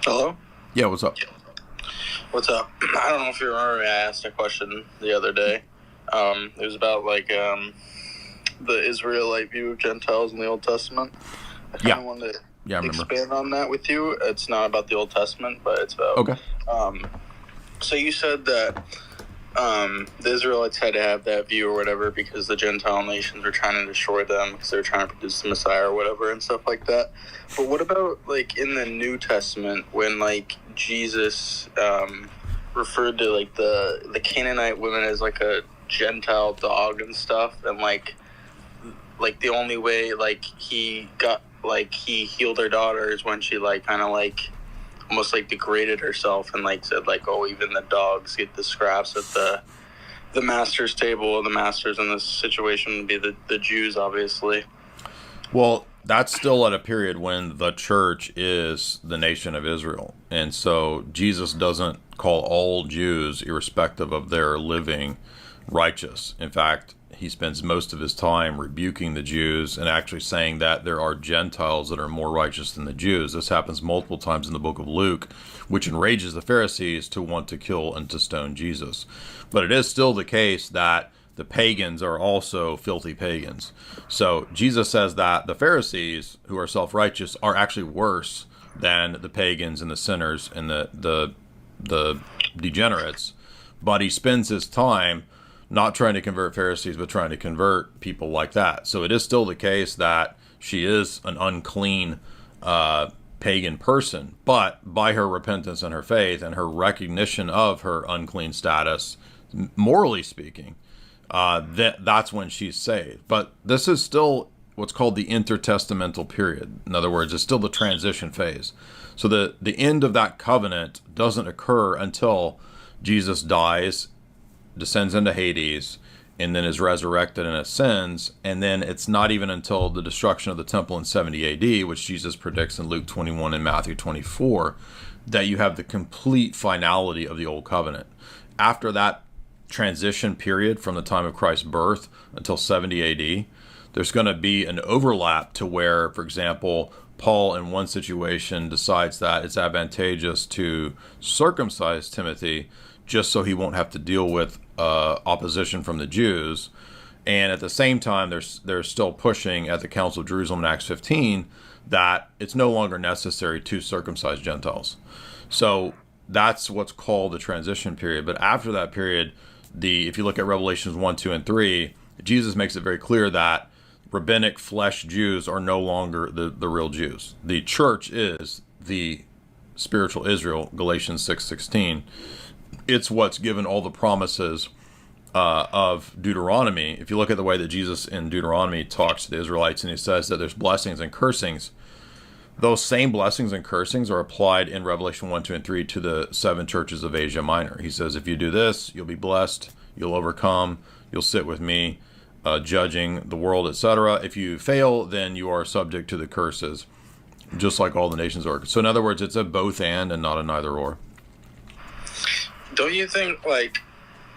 Hello? Yeah, what's up? What's up? I don't know if you remember me. I asked a question the other day. It was about the Israelite view of Gentiles in the Old Testament. I kind of wanted to expand on that with you. It's not about the Old Testament, but it's about... Okay. So you said that the Israelites had to have that view or whatever because the Gentile nations were trying to destroy them because they were trying to produce the Messiah or whatever and stuff like that. But what about, in the New Testament when, Jesus referred to, the Canaanite women as, a Gentile dog and stuff, and, the only way, he got, he healed their daughter is when she, almost degraded herself and said oh, even the dogs get the scraps at the master's table. The masters in this situation would be the Jews, obviously. Well, that's still at a period when the church is the nation of Israel, and so Jesus doesn't call all Jews, irrespective of their living, righteous. In fact, he spends most of his time rebuking the Jews and actually saying that there are Gentiles that are more righteous than the Jews. This happens multiple times in the book of Luke, which enrages the Pharisees to want to kill and to stone Jesus. But it is still the case that the pagans are also filthy pagans. So Jesus says that the Pharisees, who are self-righteous, are actually worse than the pagans and the sinners and the degenerates. But he spends his time not trying to convert Pharisees, but trying to convert people like that. So it is still the case that she is an unclean pagan person, but by her repentance and her faith and her recognition of her unclean status, morally speaking, that's when she's saved. But this is still what's called the intertestamental period. In other words, it's still the transition phase. So the end of that covenant doesn't occur until Jesus dies, descends into Hades, and then is resurrected and ascends. And then it's not even until the destruction of the temple in 70 AD, which Jesus predicts in Luke 21 and Matthew 24, that you have the complete finality of the Old Covenant. After that transition period from the time of Christ's birth until 70 AD, there's going to be an overlap to where, for example, Paul in one situation decides that it's advantageous to circumcise Timothy just so he won't have to deal with opposition from the Jews. And at the same time, they're still pushing at the Council of Jerusalem in Acts 15 that it's no longer necessary to circumcise Gentiles. So that's what's called the transition period. But after that period, if you look at Revelations 1, 2, and 3, Jesus makes it very clear that rabbinic flesh Jews are no longer the real Jews. The church is the spiritual Israel, Galatians 6:16. It's what's given all the promises of Deuteronomy. If you look at the way that Jesus in Deuteronomy talks to the Israelites and he says that there's blessings and cursings, those same blessings and cursings are applied in Revelation 1, 2, and 3 to the 7 churches of Asia Minor. He says, if you do this, you'll be blessed, you'll overcome, you'll sit with me, judging the world, etc. If you fail, then you are subject to the curses, just like all the nations are. So in other words, it's a both and not a neither or. Don't you think,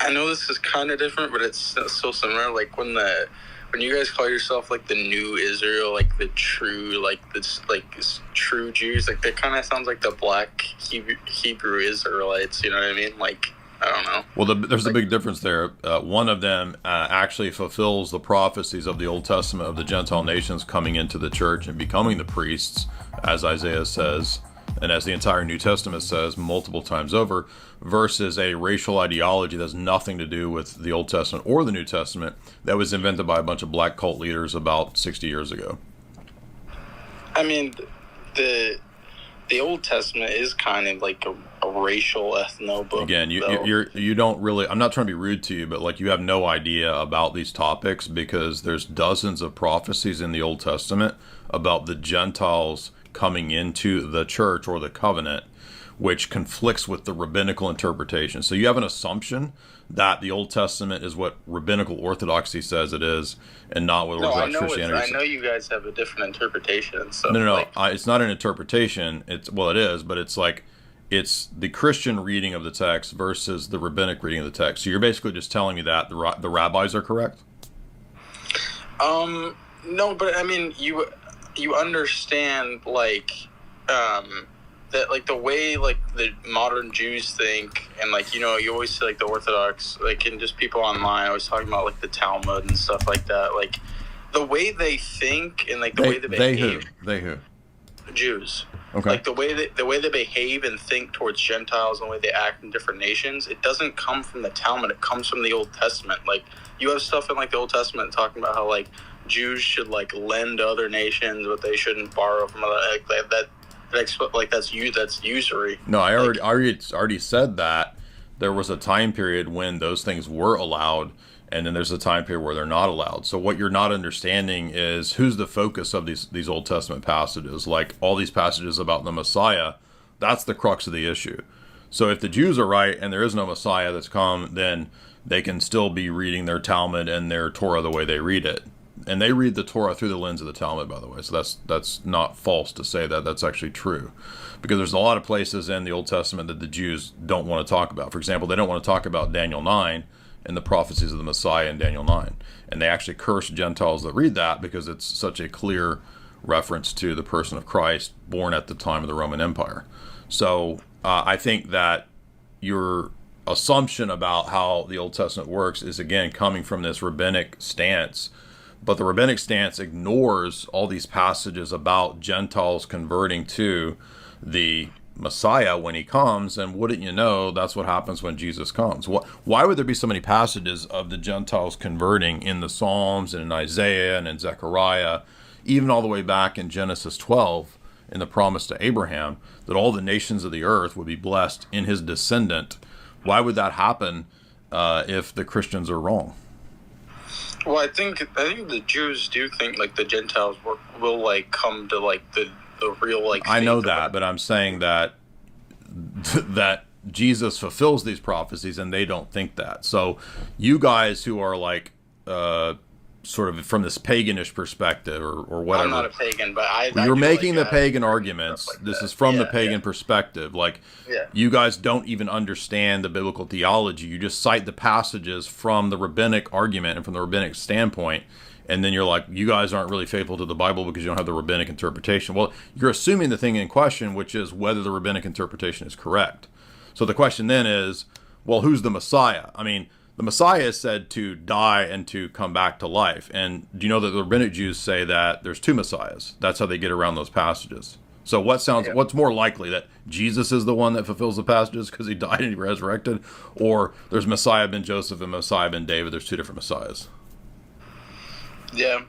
I know this is kind of different, but it's still similar, when you guys call yourself, the new Israel, the true, this true Jews, that kind of sounds like the black Hebrew Israelites, you know what I mean? I don't know. Well, there's a big difference there. One of them actually fulfills the prophecies of the Old Testament of the Gentile nations coming into the church and becoming the priests, as Isaiah says, and as the entire New Testament says multiple times over, versus a racial ideology that has nothing to do with the Old Testament or the New Testament that was invented by a bunch of black cult leaders about 60 years ago. I mean, the Old Testament is kind of a racial ethno book. Again, you don't really, I'm not trying to be rude to you, but you have no idea about these topics because there's dozens of prophecies in the Old Testament about the Gentiles coming into the church or the covenant, which conflicts with the rabbinical interpretation. So you have an assumption that the Old Testament is what rabbinical orthodoxy says it is, and not what Orthodox Christianity says. I know you guys have a different interpretation and stuff. No. It's not an interpretation. It is, but it's the Christian reading of the text versus the rabbinic reading of the text. So you're basically just telling me that the rabbis are correct? No, but I mean, you understand, that like the way like the modern Jews think, and like you always see like the Orthodox, like, and just people online always talking about like the Talmud and stuff like that, like the way they think and like the way they behave. They who? Jews. Okay. Like the way they behave and think towards Gentiles and the way they act in different nations, it doesn't come from the Talmud. It comes from the Old Testament. Like you have stuff in like the Old Testament talking about how like Jews should like lend to other nations, but they shouldn't borrow from other, that's usury. No, I already said that there was a time period when those things were allowed, and then there's a time period where they're not allowed. So what you're not understanding is who's the focus of these Old Testament passages. Like all these passages about the Messiah, that's the crux of the issue. So if the Jews are right and there is no Messiah that's come, then they can still be reading their Talmud and their Torah the way they read it. And they read the Torah through the lens of the Talmud, by the way. So that's not false to say that. That's actually true. Because there's a lot of places in the Old Testament that the Jews don't want to talk about. For example, they don't want to talk about Daniel 9 and the prophecies of the Messiah in Daniel 9. And they actually curse Gentiles that read that because it's such a clear reference to the person of Christ born at the time of the Roman Empire. So I think that your assumption about how the Old Testament works is, again, coming from this rabbinic stance. But the rabbinic stance ignores all these passages about Gentiles converting to the Messiah when he comes, and wouldn't you know, that's what happens when Jesus comes. Why would there be so many passages of the Gentiles converting in the Psalms and in Isaiah and in Zechariah, even all the way back in Genesis 12, in the promise to Abraham, that all the nations of the earth would be blessed in his descendant? Why would that happen if the Christians are wrong? Well, I think the Jews do think like the Gentiles will like come to like the real like. I know that, but I'm saying that Jesus fulfills these prophecies, and they don't think that. So, you guys who are like sort of from this paganish perspective or whatever. I'm not a pagan, but you're making the pagan arguments. Like this is from the pagan perspective. Like, you guys don't even understand the biblical theology. You just cite the passages from the rabbinic argument and from the rabbinic standpoint, and then you're like, you guys aren't really faithful to the Bible because you don't have the rabbinic interpretation. Well, you're assuming the thing in question, which is whether the rabbinic interpretation is correct. So the question then is, well, who's the Messiah? I mean, the Messiah is said to die and to come back to life. And do you know that the rabbinic Jews say that there's two Messiahs? That's how they get around those passages. So what's more likely, that Jesus is the one that fulfills the passages because he died and he resurrected, or there's Messiah ben Joseph and Messiah ben David? There's two different Messiahs. Yeah.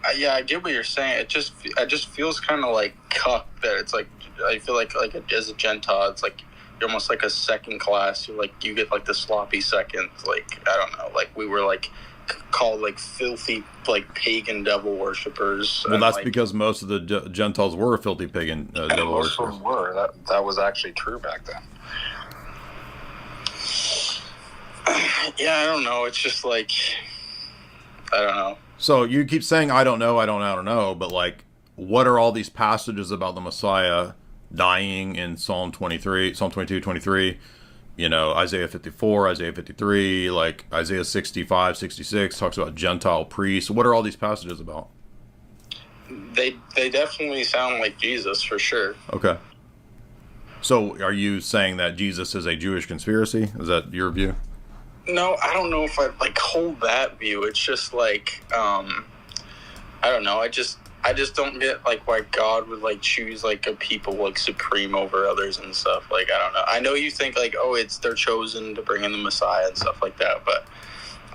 I get what you're saying. It just feels kind of like cuck that it's like, I feel like as a Gentile, it's like you're almost like a second class. You get like the sloppy seconds. Like, I don't know. Like we were like called like filthy like pagan devil worshippers. Well, that's like, because most of the Gentiles were filthy pagan devil worshippers. Most of them were. That was actually true back then. Yeah, I don't know. It's just like, I don't know. So you keep saying I don't know, but like, what are all these passages about the Messiah dying in Psalm 23, Psalm 22, 23, Isaiah 54, Isaiah 53, like Isaiah 65, 66 talks about Gentile priests. What are all these passages about? They definitely sound like Jesus for sure. Okay. So are you saying that Jesus is a Jewish conspiracy? Is that your view? No, I don't know if I like hold that view. It's just like, I don't know. I just don't get like why God would like choose like a people like supreme over others and stuff. Like, I don't know. I know you think like, oh, they're chosen to bring in the Messiah and stuff like that, but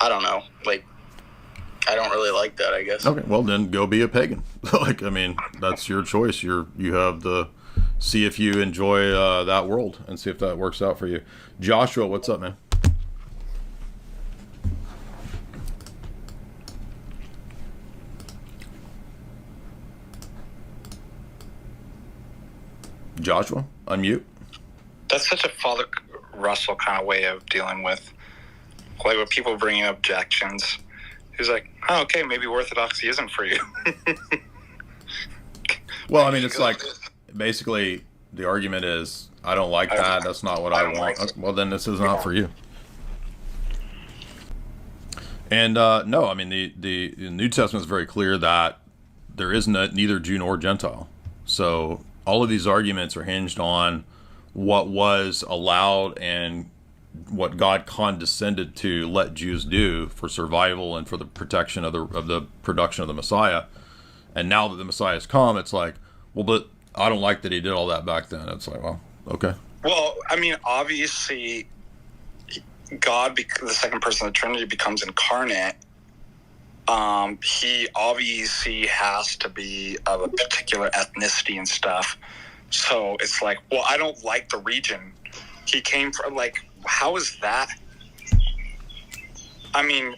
I don't know. Like, I don't really like that, I guess. Okay, well then go be a pagan. Like, I mean, that's your choice. You have the see if you enjoy that world and see if that works out for you. Joshua, what's up, man? Joshua, unmute. That's such a Father Russell kind of way of dealing with, like, when people bringing objections. He's like, oh, okay, maybe orthodoxy isn't for you. Well, I mean, it's like, basically, the argument is, I don't like that, that's not what I want. Like, well, then this is not for you. And, no, I mean, the New Testament is very clear that there is neither Jew nor Gentile. So all of these arguments are hinged on what was allowed and what God condescended to let Jews do for survival and for the protection of the production of the Messiah. And now that the Messiah has come, it's like, well, but I don't like that he did all that back then. It's like, well, okay. Well, I mean, obviously, God, the second person of the Trinity, becomes incarnate. He obviously has to be of a particular ethnicity and stuff. So it's like, well, I don't like the region he came from. Like, how is that? I mean,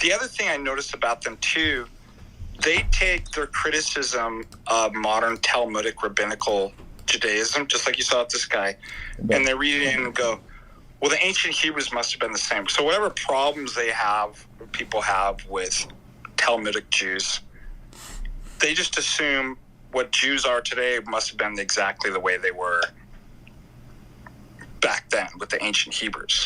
the other thing I noticed about them too, they take their criticism of modern Talmudic rabbinical Judaism, just like you saw with this guy, and they read it and go, well, the ancient Hebrews must have been the same. So whatever problems people have with Talmudic Jews, they just assume what Jews are today must have been exactly the way they were back then with the ancient Hebrews.